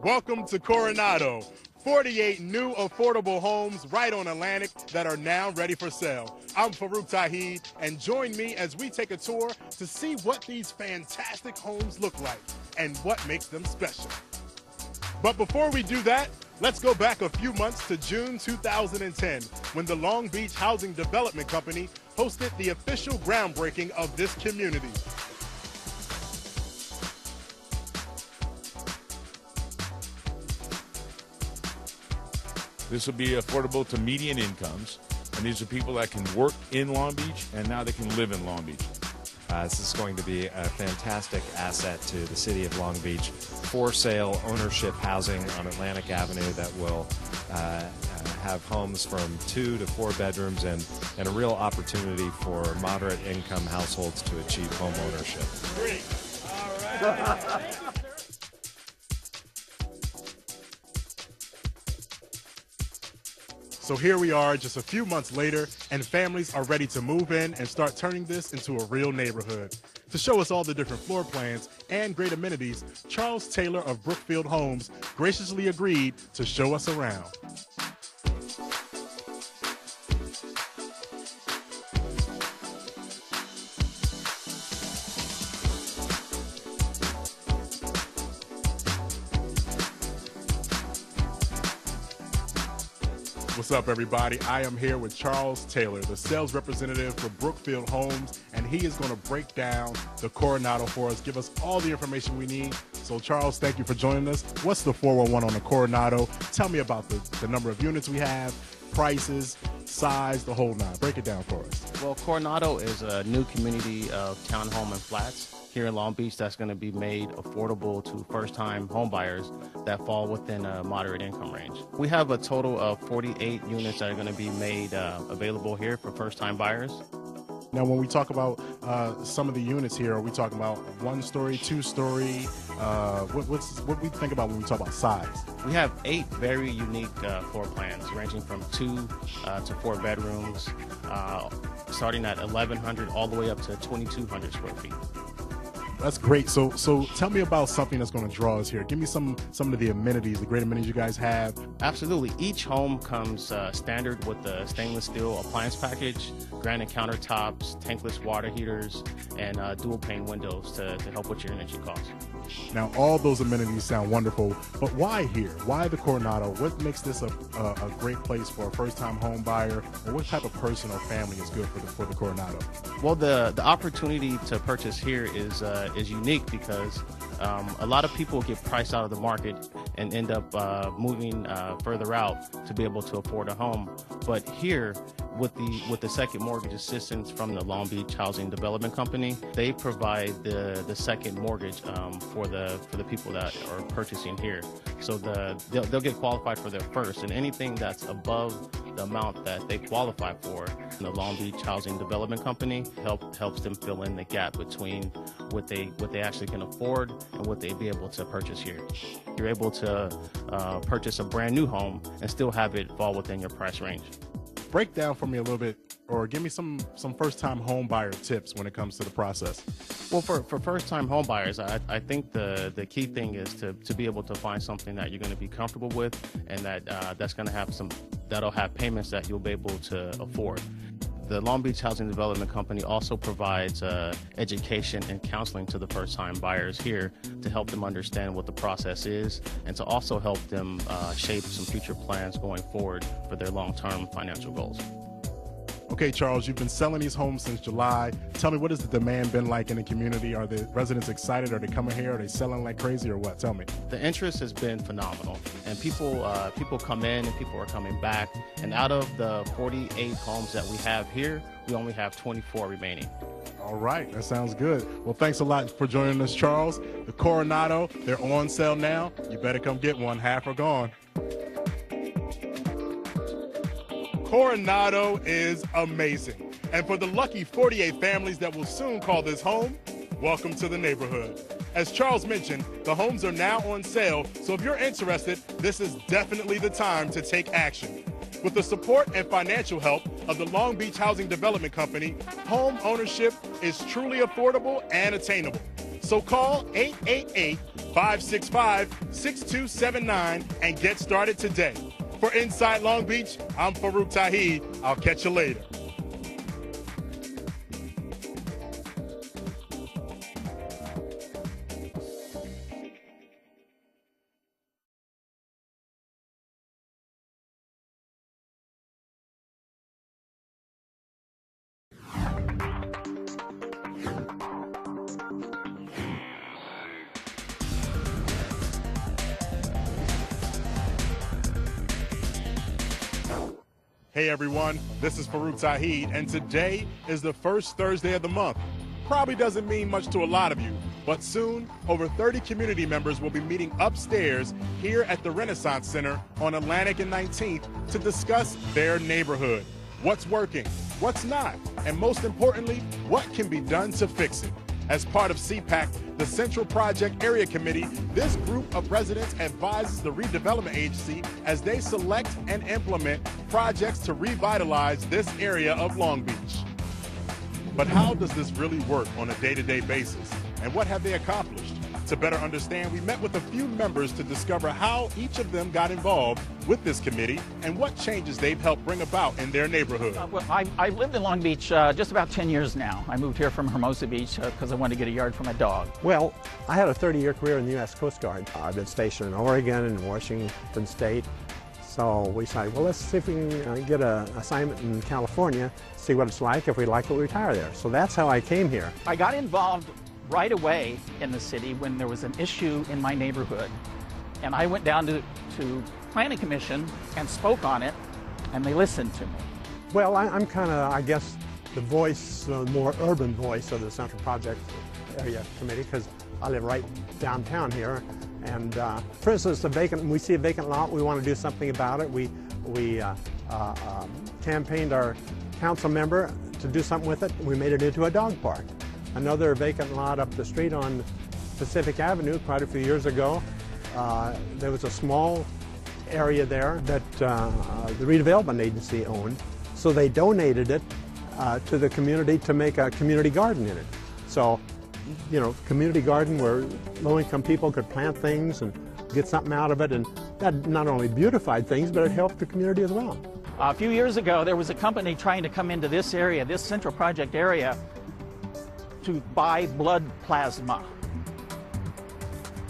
Welcome to Coronado. 48 new affordable homes right on Atlantic that are now ready for sale. I'm Farouk Tahid, and join me as we take a tour to see what these fantastic homes look like and what makes them special. But before we do that, let's go back a few months to June 2010, when the Long Beach Housing Development Company hosted the official groundbreaking of this community. This will be affordable to median incomes, and these are people that can work in Long Beach, and now they can live in Long Beach. This is going to be a fantastic asset to the city of Long Beach. For sale ownership housing on Atlantic Avenue that will have homes from 2 to 4 bedrooms and a real opportunity for moderate income households to achieve home ownership. Great. All right. So here we are just a few months later, and families are ready to move in and start turning this into a real neighborhood. To show us all the different floor plans and great amenities, Charles Taylor of Brookfield Homes graciously agreed to show us around. What's up, everybody? I am here with Charles Taylor, the sales representative for Brookfield Homes, and he is going to break down the Coronado for us, give us all the information we need. So, Charles, thank you for joining us. What's the 411 on the Coronado? Tell me about the number of units we have, prices, size, the whole nine. Break it down for us. Well, Coronado is a new community of townhome and flats here in Long Beach that's going to be made affordable to first-time homebuyers that fall within a moderate income range. We have a total of 48 units that are going to be made available here for first-time buyers. Now, when we talk about some of the units here, are we talking about 1-story, 2-story? What we think about when we talk about size? We have 8 very unique floor plans, ranging from 2 to 4 bedrooms, starting at 1,100 all the way up to 2,200 square feet. That's great. So tell me about something that's going to draw us here. Give me some of the amenities, the great amenities you guys have. Absolutely. Each home comes standard with the stainless steel appliance package, granite countertops, tankless water heaters, and dual pane windows to help with your energy costs. Now, all those amenities sound wonderful, but why here? Why the Coronado? What makes this a great place for a first-time home buyer, or what type of person or family is good for the Coronado? Well, the opportunity to purchase here is unique because a lot of people get priced out of the market and end up moving further out to be able to afford a home. But here, with the second mortgage assistance from the Long Beach Housing Development Company, they provide the second mortgage for the people that are purchasing here. So they'll get qualified for their first, and anything that's above the amount that they qualify for, the Long Beach Housing Development Company helps them fill in the gap between what they actually can afford and what they'd be able to purchase here. You're able to purchase a brand new home and still have it fall within your price range. Break down for me a little bit, or give me some first-time home buyer tips when it comes to the process. Well, for first-time home buyers, I think the key thing is to be able to find something that you're going to be comfortable with, and that'll have payments that you'll be able to afford. The Long Beach Housing Development Company also provides education and counseling to the first-time buyers here to help them understand what the process is and to also help them shape some future plans going forward for their long-term financial goals. Okay, Charles, you've been selling these homes since July. Tell me, what has the demand been like in the community? Are the residents excited? Are they coming here? Are they selling like crazy or what? Tell me. The interest has been phenomenal, and people come in and people are coming back. And out of the 48 homes that we have here, we only have 24 remaining. All right, that sounds good. Well, thanks a lot for joining us, Charles. The Coronado, they're on sale now. You better come get one. Half are gone. Coronado is amazing. And for the lucky 48 families that will soon call this home, welcome to the neighborhood. As Charles mentioned, the homes are now on sale, so if you're interested, this is definitely the time to take action. With the support and financial help of the Long Beach Housing Development Company, home ownership is truly affordable and attainable. So call 888 565-6279 and get started today. For Inside Long Beach, I'm Farouk Tahid. I'll catch you later. Hey everyone, this is Farouk Tahid, and today is the first Thursday of the month. Probably doesn't mean much to a lot of you, but soon, over 30 community members will be meeting upstairs here at the Renaissance Center on Atlantic and 19th to discuss their neighborhood. What's working, what's not, and most importantly, what can be done to fix it. As part of CPAC, the Central Project Area Committee, this group of residents advises the redevelopment agency as they select and implement projects to revitalize this area of Long Beach. But how does this really work on a day-to-day basis? And what have they accomplished? To better understand, we met with a few members to discover how each of them got involved with this committee and what changes they've helped bring about in their neighborhood. Well, I've lived in Long Beach just about 10 years now. I moved here from Hermosa Beach because I wanted to get a yard for my dog. Well, I had a 30-year career in the U.S. Coast Guard. I've been stationed in Oregon and Washington State. So we decided, well, let's see if we can get an assignment in California, see what it's like. If we like it, we'll retire there. So that's how I came here. I got involved right away in the city when there was an issue in my neighborhood. And I went down to Planning Commission and spoke on it, and they listened to me. Well, I'm kind of, I guess, the voice, the more urban voice of the Central Project Area Committee, because I live right downtown here. And for instance, we see a vacant lot, we want to do something about it. We campaigned our council member to do something with it. We made it into a dog park. Another vacant lot up the street on Pacific Avenue quite a few years ago. There was a small area there that the redevelopment agency owned, so they donated it to the community to make a community garden in it. So, you know, community garden where low-income people could plant things and get something out of it, and that not only beautified things, but it helped the community as well. A few years ago, there was a company trying to come into this area, this Central Project area, to buy blood plasma.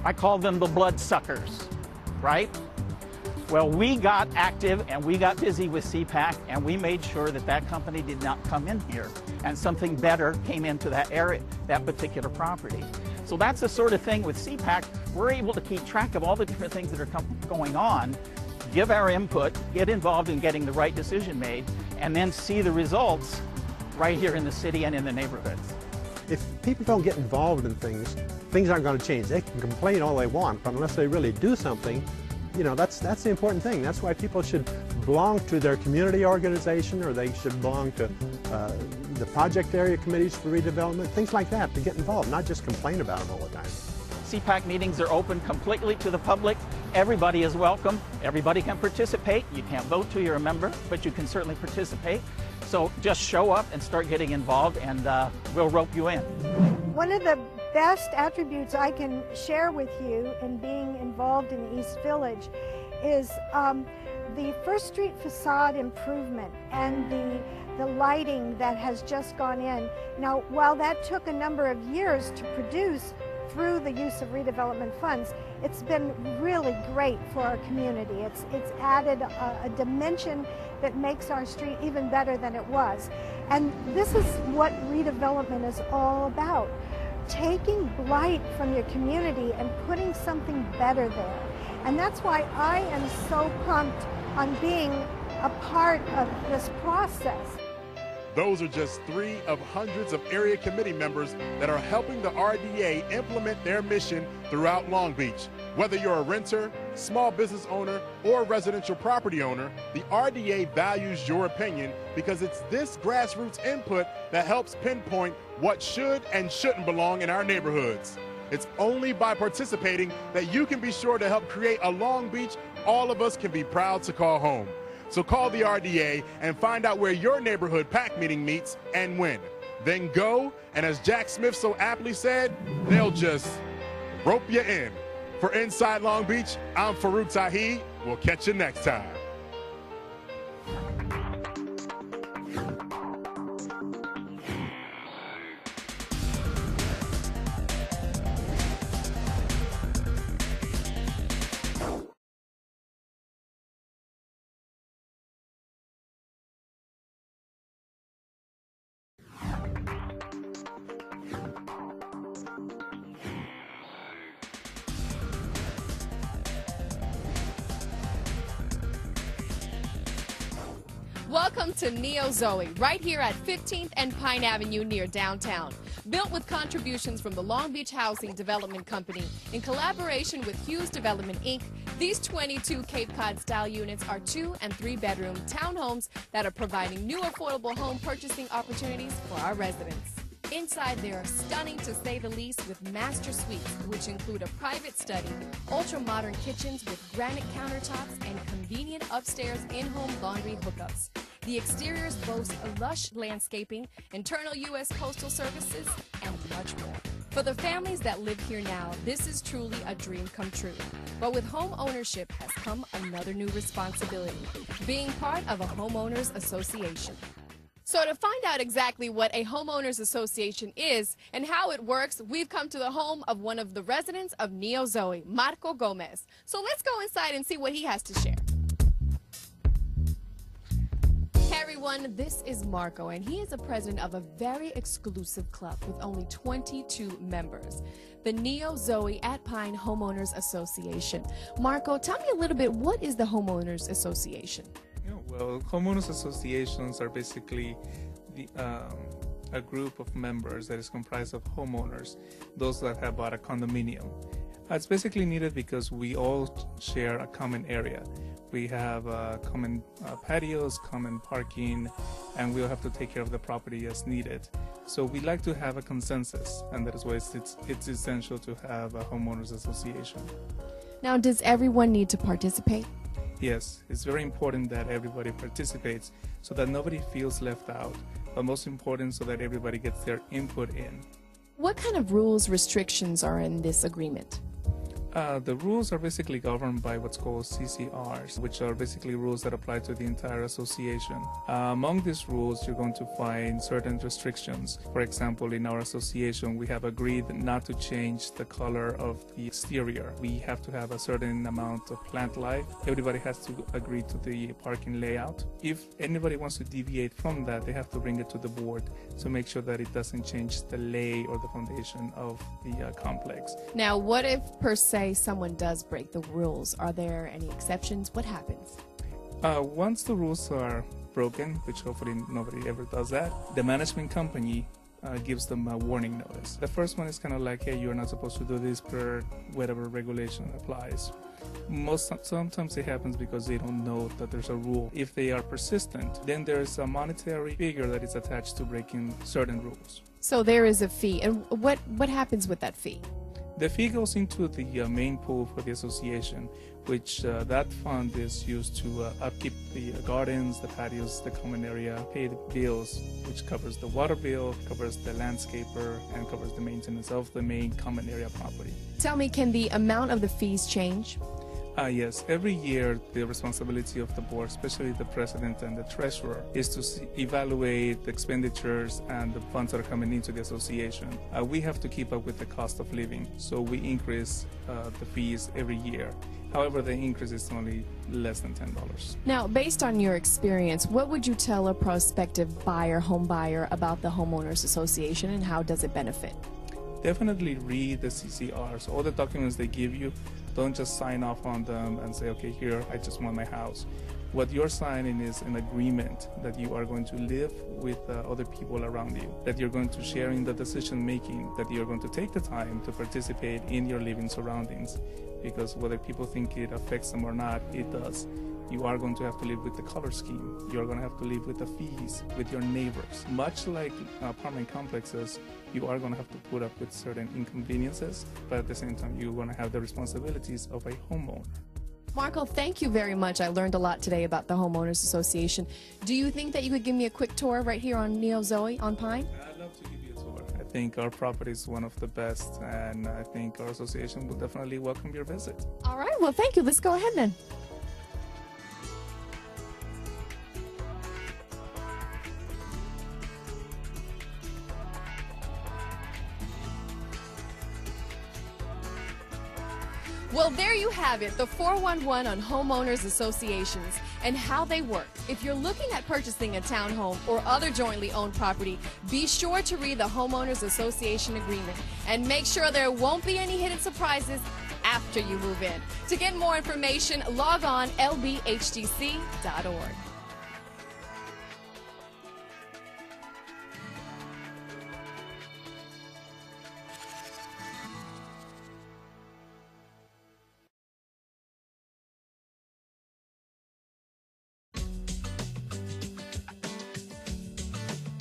I call them the blood suckers, right? Well, we got active and we got busy with CPAC, and we made sure that that company did not come in here, and something better came into that area, that particular property. So that's the sort of thing with CPAC. We're able to keep track of all the different things that are going on, give our input, get involved in getting the right decision made, and then see the results right here in the city and in the neighborhoods. If people don't get involved in things, things aren't going to change. They can complain all they want, but unless they really do something, you know, that's the important thing. That's why people should belong to their community organization, or they should belong to the project area committees for redevelopment, things like that, to get involved, not just complain about them all the time. CPAC meetings are open completely to the public. Everybody is welcome. Everybody can participate. You can't vote till you're a member, but you can certainly participate. So just show up and start getting involved, and we'll rope you in. One of the best attributes I can share with you in being involved in East Village is the First Street facade improvement and the lighting that has just gone in. Now, while that took a number of years to produce through the use of redevelopment funds, it's been really great for our community. It's added a dimension that makes our street even better than it was. And this is what redevelopment is all about. Taking blight from your community and putting something better there. And that's why I am so pumped on being a part of this process. Those are just 3 of hundreds of area committee members that are helping the RDA implement their mission throughout Long Beach. Whether you're a renter, small business owner, or residential property owner, the RDA values your opinion because it's this grassroots input that helps pinpoint what should and shouldn't belong in our neighborhoods. It's only by participating that you can be sure to help create a Long Beach all of us can be proud to call home. So call the RDA and find out where your neighborhood PAC meeting meets and when. Then go, and as Jack Smith so aptly said, they'll just rope you in. For Inside Long Beach, I'm Farouk Tahid. We'll catch you next time. Welcome to Neo Zoe, right here at 15th and Pine Avenue near downtown. Built with contributions from the Long Beach Housing Development Company in collaboration with Hughes Development, Inc., these 22 Cape Cod-style units are 2- and 3-bedroom townhomes that are providing new affordable home purchasing opportunities for our residents. Inside, they are stunning to say the least, with master suites, which include a private study, ultra-modern kitchens with granite countertops, and convenient upstairs in-home laundry hookups. The exteriors boast a lush landscaping, internal U.S. Postal Services, and much more. For the families that live here now, this is truly a dream come true. But with home ownership has come another new responsibility, being part of a homeowners association. So to find out exactly what a homeowners association is and how it works, we've come to the home of one of the residents of Neo Zoe, Marco Gomez. So let's go inside and see what he has to share. Hey everyone, this is Marco, and he is the president of a very exclusive club with only 22 members, the Neo Zoe at Pine Homeowners Association. Marco, tell me a little bit, what is the Homeowners Association? Well, homeowners associations are basically a group of members that is comprised of homeowners, those that have bought a condominium. It's basically needed because we all share a common area. We have common patios, common parking, and we'll have to take care of the property as needed. So we like to have a consensus, and that is why it's essential to have a homeowners association. Now, does everyone need to participate? Yes, it's very important that everybody participates so that nobody feels left out, but most important so that everybody gets their input in. What kind of rules, restrictions are in this agreement? The rules are basically governed by what's called CCRs, which are basically rules that apply to the entire association. Among these rules, you're going to find certain restrictions. For example, in our association, we have agreed not to change the color of the exterior. We have to have a certain amount of plant life. Everybody has to agree to the parking layout. If anybody wants to deviate from that, they have to bring it to the board to make sure that it doesn't change the lay or the foundation of the complex. Now, what if, per se, someone does break the rules? Are there any exceptions? What happens? Once the rules are broken, which hopefully nobody ever does that, the management company gives them a warning notice. The first one is kind of like, hey, you're not supposed to do this per whatever regulation applies. Sometimes it happens because they don't know that there's a rule. If they are persistent, then there's a monetary figure that is attached to breaking certain rules. So there is a fee. And what happens with that fee? The fee goes into the main pool for the association, which that fund is used to upkeep the gardens, the patios, the common area, pay the bills, which covers the water bill, covers the landscaper, and covers the maintenance of the main common area property. Tell me, can the amount of the fees change? Yes, every year the responsibility of the board, especially the president and the treasurer, is to evaluate the expenditures and the funds that are coming into the association. We have to keep up with the cost of living, so we increase the fees every year. However, the increase is only less than $10. Now, based on your experience, what would you tell a prospective buyer, home buyer, about the Homeowners Association, and how does it benefit? Definitely read the CCRs, all the documents they give you. Don't just sign off on them and say, okay, here, I just want my house. What you're signing is an agreement that you are going to live with other people around you, that you're going to share in the decision making, that you're going to take the time to participate in your living surroundings, because whether people think it affects them or not, it does. You are going to have to live with the color scheme. You're going to have to live with the fees, with your neighbors. Much like apartment complexes, you are going to have to put up with certain inconveniences, but at the same time, you're going to have the responsibilities of a homeowner. Marco, thank you very much. I learned a lot today about the Homeowners Association. Do you think that you could give me a quick tour right here on Neo Zoe on Pine? I'd love to give you a tour. I think our property is one of the best, and I think our association will definitely welcome your visit. All right, well, thank you. Let's go ahead then. Well, there you have it, the 411 on homeowners associations and how they work. If you're looking at purchasing a townhome or other jointly owned property, be sure to read the homeowners association agreement and make sure there won't be any hidden surprises after you move in. To get more information, log on lbhdc.org.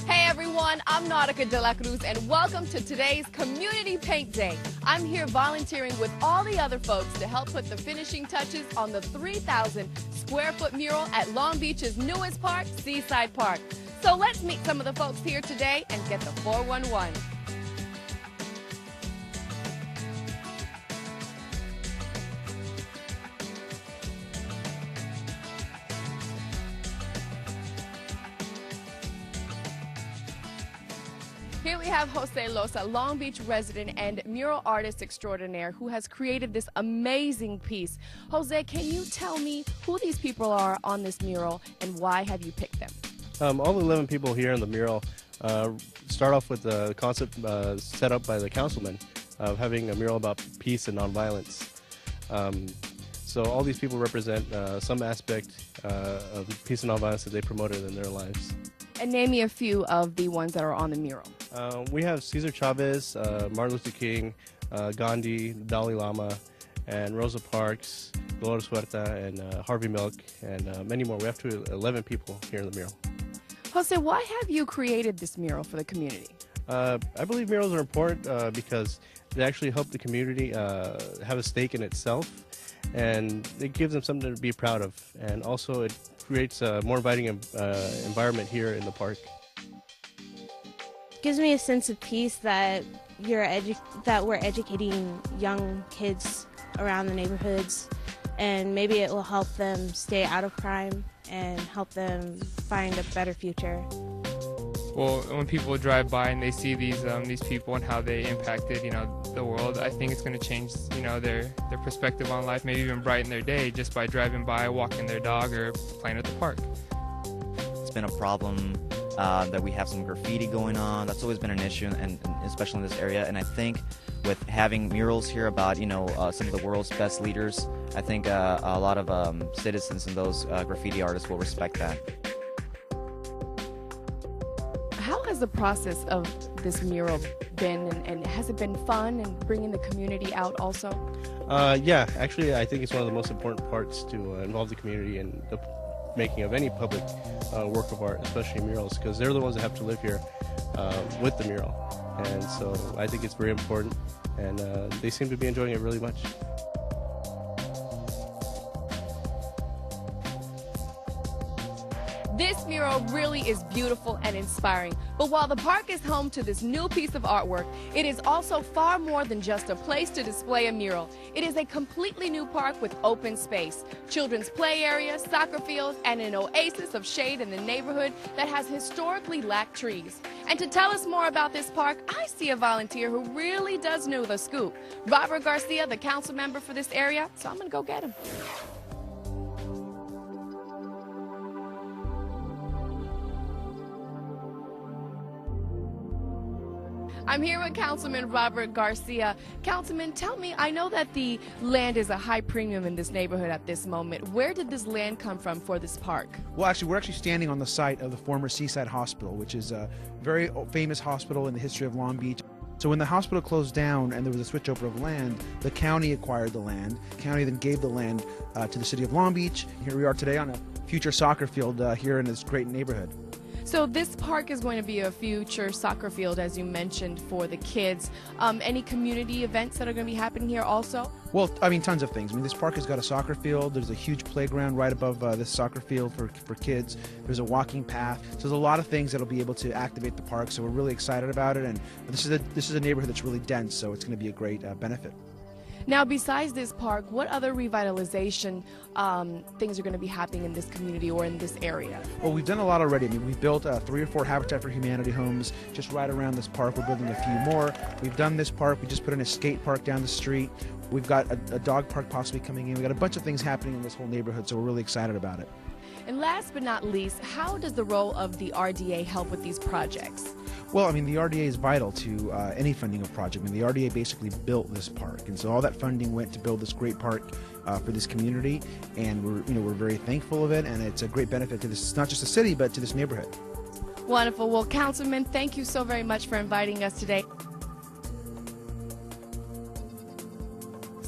Hey everyone, I'm Nautica De La Cruz and welcome to today's Community Paint Day. I'm here volunteering with all the other folks to help put the finishing touches on the 3,000 square foot mural at Long Beach's newest park, Seaside Park. So let's meet some of the folks here today and get the 411. Here we have Jose Loza, Long Beach resident and mural artist extraordinaire who has created this amazing piece. Jose, can you tell me who these people are on this mural and why have you picked them? All the 11 people here in the mural start off with the concept set up by the councilman of having a mural about peace and nonviolence. So all these people represent some aspect of peace and nonviolence that they promoted in their lives. And name me a few of the ones that are on the mural. We have Cesar Chavez, Martin Luther King, Gandhi, Dalai Lama, and Rosa Parks, Dolores Huerta, and Harvey Milk, and many more. We have 11 people here in the mural. Jose, why have you created this mural for the community? I believe murals are important because they actually help the community have a stake in itself, and it gives them something to be proud of, and also it creates a more inviting environment here in the park. Gives me a sense of peace that we're educating young kids around the neighborhoods, and maybe it will help them stay out of crime and help them find a better future. Well, when people drive by and they see these people and how they impacted, the world, I think it's going to change, their perspective on life, maybe even brighten their day just by driving by, walking their dog, or playing at the park. It's been a problem that we have some graffiti going on. That's always been an issue, and especially in this area. And I think with having murals here about, some of the world's best leaders, I think a lot of citizens and those graffiti artists will respect that. How has the process of this mural been, and has it been fun and bringing the community out also? Yeah, actually I think it's one of the most important parts to involve the community in the making of any public work of art, especially murals, because they're the ones that have to live here with the mural. And so I think it's very important, and they seem to be enjoying it really much. This mural really is beautiful and inspiring, but while the park is home to this new piece of artwork, it is also far more than just a place to display a mural. It is a completely new park with open space, children's play areas, soccer fields, and an oasis of shade in the neighborhood that has historically lacked trees. And to tell us more about this park, I see a volunteer who really does know the scoop. Robert Garcia, the council member for this area, so I'm going to go get him. I'm here with Councilman Robert Garcia. Councilman, tell me, I know that the land is a high premium in this neighborhood at this moment. Where did this land come from for this park? Well, actually, we're standing on the site of the former Seaside Hospital, which is a very famous hospital in the history of Long Beach. So when the hospital closed down and there was a switchover of land, the county acquired the land. The county then gave the land to the city of Long Beach. Here we are today on a future soccer field here in this great neighborhood. So this park is going to be a future soccer field, as you mentioned, for the kids. Any community events that are going to be happening here also? Well, I mean, tons of things. I mean, this park has got a soccer field. There's a huge playground right above this soccer field for kids. There's a walking path. So there's a lot of things that'll be able to activate the park. So we're really excited about it. And this is a neighborhood that's really dense, so it's going to be a great benefit. Now, besides this park, what other revitalization things are going to be happening in this community or in this area? Well, we've done a lot already. I mean, we've built 3 or 4 Habitat for Humanity homes just right around this park. We're building a few more. We've done this park. We just put in a skate park down the street. We've got a dog park possibly coming in. We've got a bunch of things happening in this whole neighborhood, so we're really excited about it. And last but not least, how does the role of the RDA help with these projects? Well, I mean, the RDA is vital to any funding of project. I mean, the RDA basically built this park, and so all that funding went to build this great park for this community, and we're very thankful of it, and it's a great benefit to this, not just the city, but to this neighborhood. Wonderful. Well, Councilman, thank you so very much for inviting us today.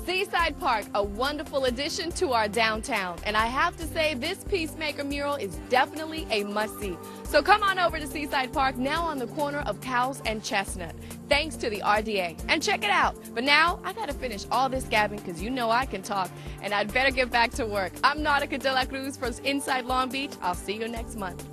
Seaside Park, a wonderful addition to our downtown. And I have to say, this Peacemaker mural is definitely a must-see. So come on over to Seaside Park, now on the corner of Cowles and Chestnut. Thanks to the RDA. And check it out. But now, I got to finish all this gabbing because you know I can talk. And I'd better get back to work. I'm Nautica De La Cruz for Inside Long Beach. I'll see you next month.